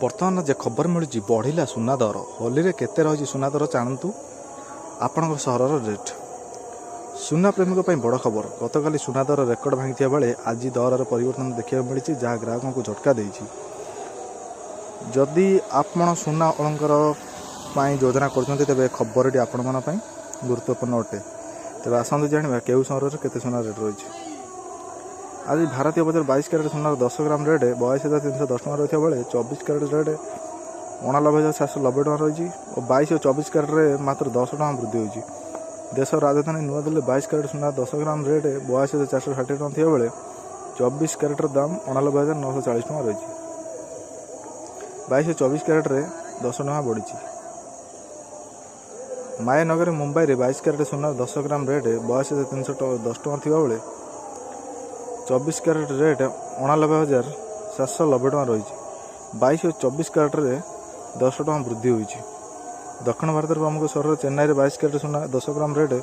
बर्तमान जे खबर मिलूँ बढ़िला सुना दर होली रे केते रही सुना दर जानतु आपण सहर रेट। सुना प्रेमी बड़ खबर गतकाली सुना दर रेकर्ड भांगी बेले आज दर परिवर्तन देखा मिली जहाँ ग्राहकों को झटका देती। जदि आपण सुना अलंकार योजना कर खबर आपण मन गुरुत्वपूर्ण अटे। तेज आसतु जाना केउ सहर में केते सुना रेट रही। आज भारतीय बजार 22 क्यारेट सुनार 10 ग्राम रेट 22,310 टका रही बेले 24 क्यारेट रेट 89,790 टका रही और 22 और 24 क्यारेट रे मात्र 10 टका वृद्धि होगी। देश राजधानी नुआ दिल्ली 22 क्यारेट सुना 10 ग्राम रेट 82,460 टका थी बेले 24 क्यारेटर दाम 89,940 टका रही। 22 और 24 क्यारेट रे 10 टका बढ़ी। मायानगर मुंबई रे 22 क्यारेट सुना 10 ग्राम रेट 82,310 टका थी बेले 24 क्यारेट रेट 89,790 टका रही। 22 और 24 क्यारेट रे 10 टका वृद्धि होगी। दक्षिण भारत प्रमुख सहर चेन्नई रे 22 क्यारेट सुना 10 ग्राम रेट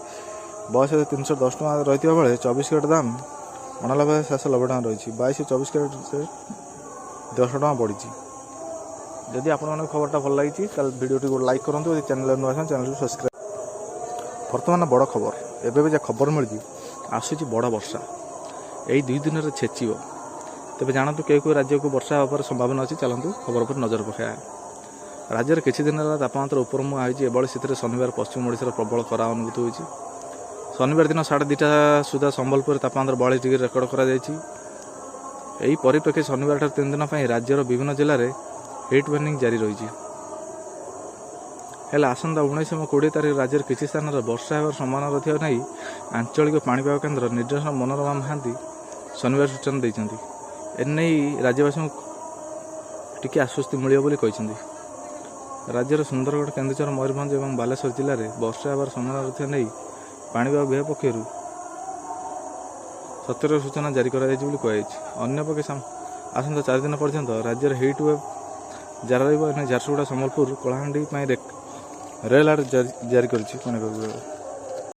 82,310 टका रही बेले 24 क्यारेट दाम 89,790 टका रही। 22 और 24 क्यारेट से 10 टका बढ़ी। जदि आपको खबरटा भल लगी भिडियो को लाइक करूँ, चैनल नुआ चैनल को सब्सक्राइब। बर्तमान बड़ खबर एवं जो खबर मिली आसूँ बड़ वर्षा यही 2 दिन में छेचब। तेज जानतु कई राज्य को वर्षा होवर संभावना अच्छी। चलतु खबर पर नजर पकाया। राज्य में किसी दिन तापमात्रा उपर मुह आई से शनिवार पश्चिम ओडिशार प्रबल खरा अनुभूत होती। शनिवार दिन 2:30 सुधा संबलपुर तापमात्रा 42 रेकर्ड कर परिप्रेक्षी शनिवार 3 दिन राज्यर विभिन्न जिले में हिट वार्निंग जारी रही है। आसंता 19 और 20 तारीख राज्य किसी स्थान में वर्षा होवर संभावना रही नहीं आंचलिक पाणीपाग केन्द्र निर्देशक मनोरमा महांती शनिवार सूचना देते। एने राज्यवासी टी आश्वस्ति मिले। राज्यर सुंदरगढ़ केन्दुझर मयूरभंज और बालेश्वर जिले में वर्षा होवर संभावना रही नहीं पाणीपाग विभाग पक्षर सतर्क सूचना जारी कर। आसंता 4 दिन पर्यंत राज्यर हिट वेव जारी रही। झारसुगुड़ा संबलपुर कलाहांडी रेल अलर्ट जारी कर।